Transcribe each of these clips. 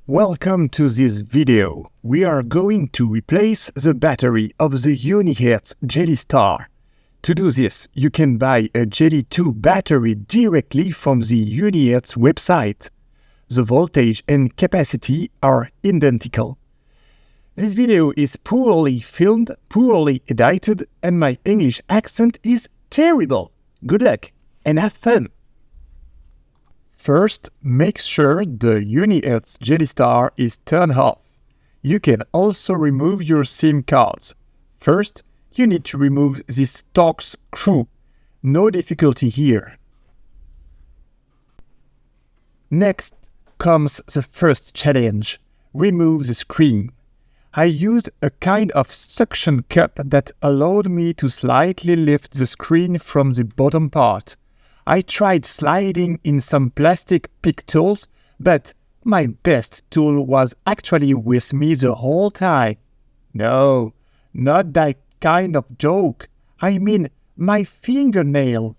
Welcome to this video. We are going to replace the battery of the Unihertz Jelly Star. To do this, you can buy a Jelly 2 battery directly from the Unihertz website. The voltage and capacity are identical. This video is poorly filmed, poorly edited, and my English accent is terrible. Good luck and have fun! First, make sure the Unihertz Jelly Star is turned off. You can also remove your SIM cards. First, you need to remove this Torx screw. No difficulty here. Next comes the first challenge. Remove the screen. I used a kind of suction cup that allowed me to slightly lift the screen from the bottom part. I tried sliding in some plastic pick tools, but my best tool was actually with me the whole time. No, not that kind of joke. I mean my fingernail.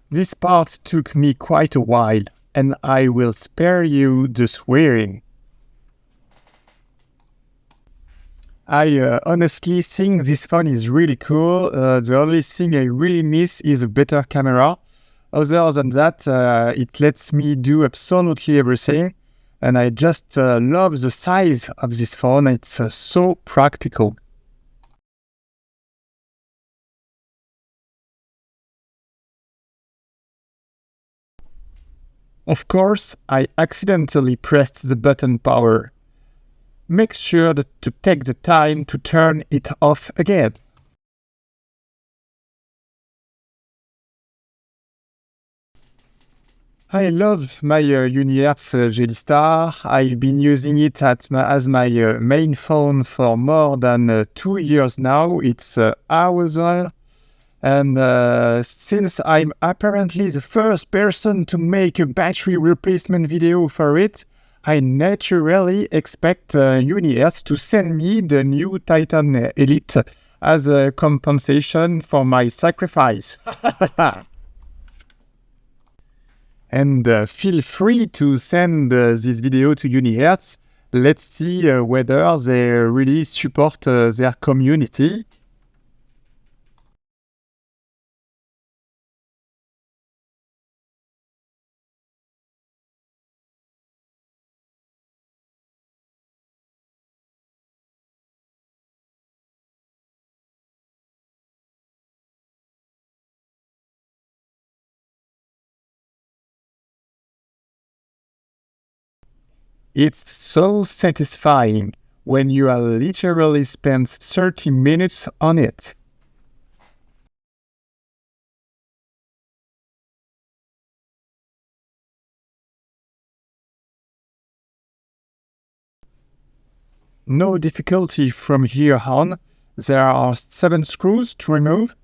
This part took me quite a while, and I will spare you the swearing. I honestly think this phone is really cool. The only thing I really miss is a better camera. Other than that, it lets me do absolutely everything. And I just love the size of this phone. It's so practical. Of course, I accidentally pressed the button power. Make sure to take the time to turn it off again. I love my Unihertz Jelly Star. I've been using it as my main phone for more than 2 years now. It's awesome. And since I'm apparently the first person to make a battery replacement video for it, I naturally expect Unihertz to send me the new Titan Elite as a compensation for my sacrifice. And feel free to send this video to Unihertz. Let's see whether they really support their community. It's so satisfying when you are literally spent 30 minutes on it. No difficulty from here on. There are 7 screws to remove.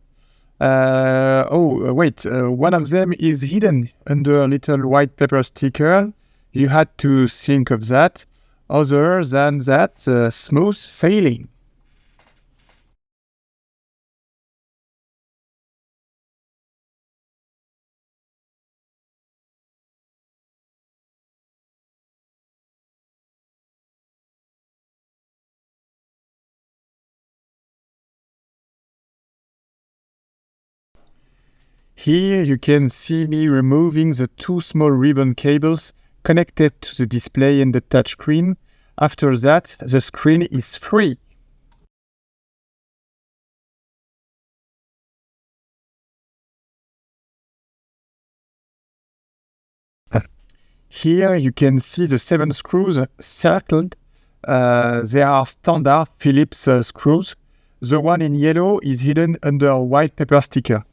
One of them is hidden under a little white paper sticker. You had to think of that. Other than that, smooth sailing. Here you can see me removing the 2 small ribbon cables connected to the display and the touchscreen. After that, the screen is free. Here you can see the 7 screws circled. They are standard Phillips screws. The one in yellow is hidden under a white paper sticker.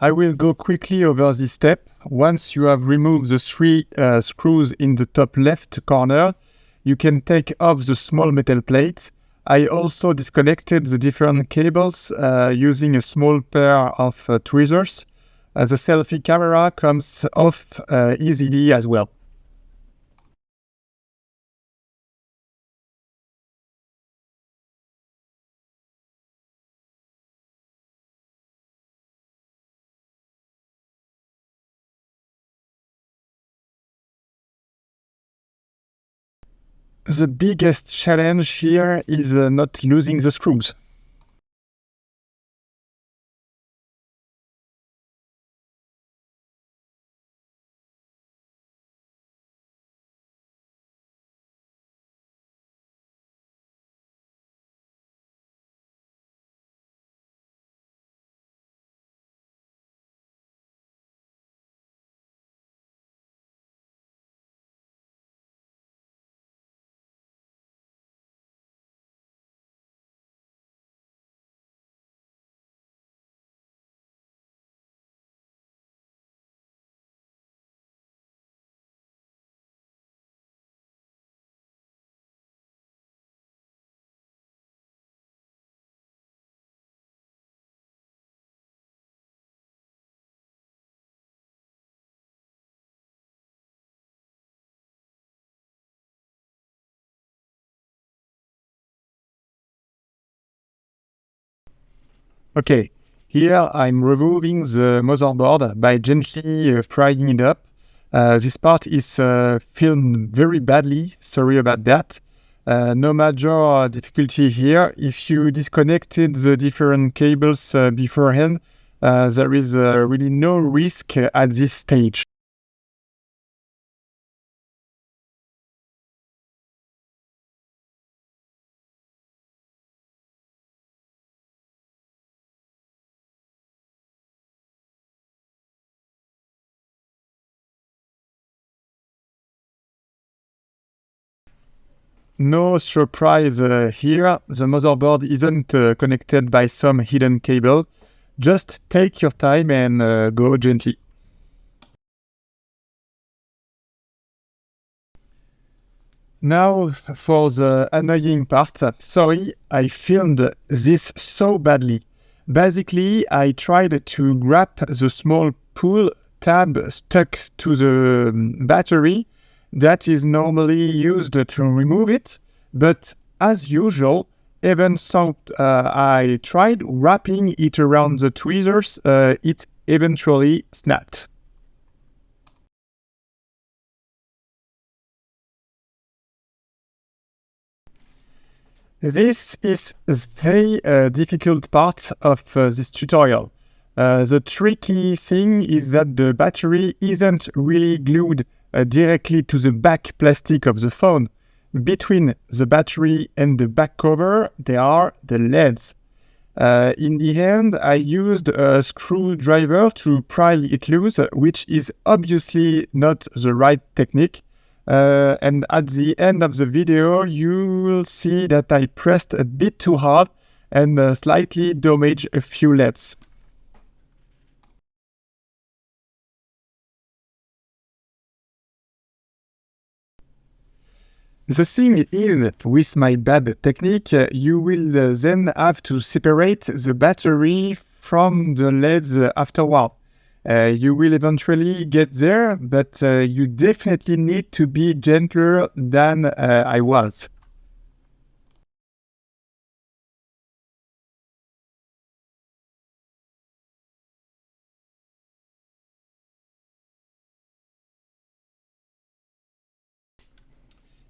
I will go quickly over this step. Once you have removed the three screws in the top left corner, you can take off the small metal plate. I also disconnected the different cables using a small pair of tweezers. The selfie camera comes off easily as well. The biggest challenge here is not losing the screws. Okay, here I'm removing the motherboard by gently prying it up. This part is filmed very badly, sorry about that. No major difficulty here. If you disconnected the different cables beforehand, there is really no risk at this stage. No surprise here, the motherboard isn't connected by some hidden cable. Just take your time and go gently. Now for the annoying part. Sorry, I filmed this so badly. Basically, I tried to grab the small pull tab stuck to the battery that is normally used to remove it, but as usual, even so I tried wrapping it around the tweezers, it eventually snapped. This is the difficult part of this tutorial. The tricky thing is that the battery isn't really glued directly to the back plastic of the phone. Between the battery and the back cover, there are the LEDs. In the end, I used a screwdriver to pry it loose, which is obviously not the right technique. And at the end of the video, you will see that I pressed a bit too hard and slightly damaged a few LEDs. The thing is, with my bad technique, you will then have to separate the battery from the LEDs afterward. You will eventually get there, but you definitely need to be gentler than I was.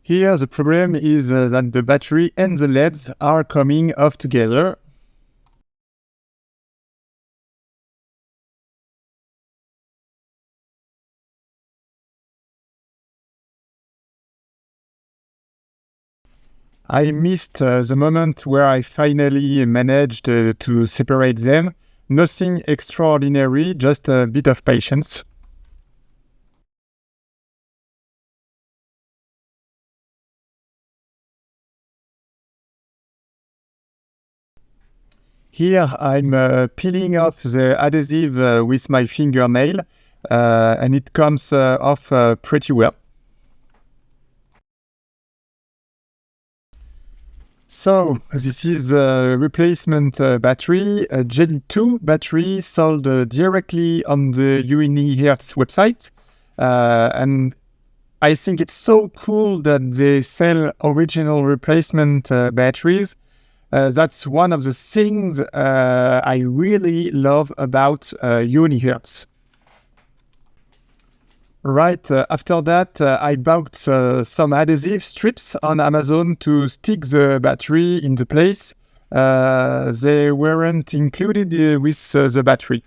Here the problem is that the battery and the LEDs are coming off together. I missed the moment where I finally managed to separate them. Nothing extraordinary, just a bit of patience. Here I'm peeling off the adhesive with my fingernail, and it comes off pretty well. So this is a replacement battery, a Jelly 2 battery sold directly on the Unihertz website. And I think it's so cool that they sell original replacement batteries. That's one of the things I really love about Unihertz. Right, after that, I bought some adhesive strips on Amazon to stick the battery in the place. They weren't included with the battery.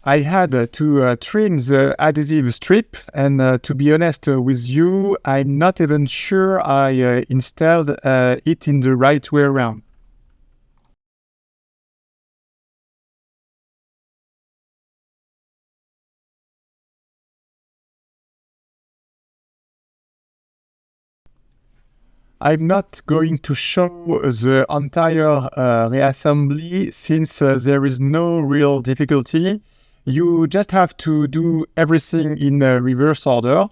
I had to trim the adhesive strip, and to be honest with you, I'm not even sure I installed it in the right way around. I'm not going to show the entire reassembly since there is no real difficulty. You just have to do everything in reverse order.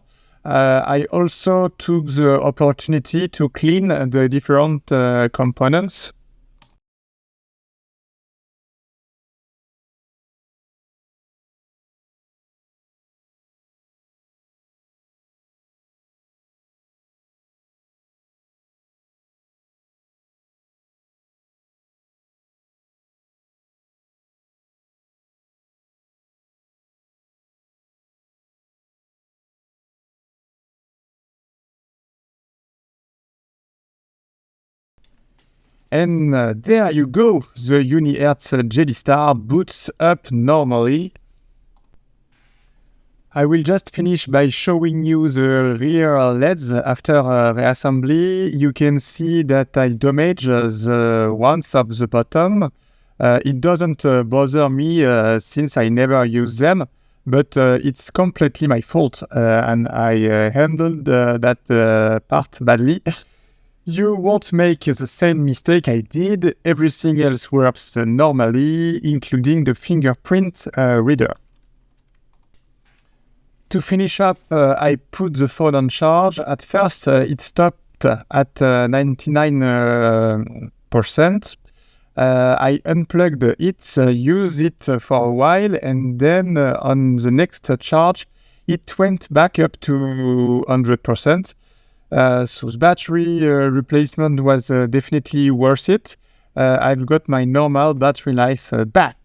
I also took the opportunity to clean the different components. And there you go, the Unihertz Jelly Star boots up normally. I will just finish by showing you the rear LEDs after reassembly. You can see that I damaged the ones of the bottom. It doesn't bother me since I never use them, but it's completely my fault and I handled that part badly. You won't make the same mistake I did. Everything else works normally, including the fingerprint reader. To finish up, I put the phone on charge. At first, it stopped at 99%. I unplugged it, used it for a while, and then on the next charge, it went back up to 100%. So the battery replacement was definitely worth it. I've got my normal battery life back.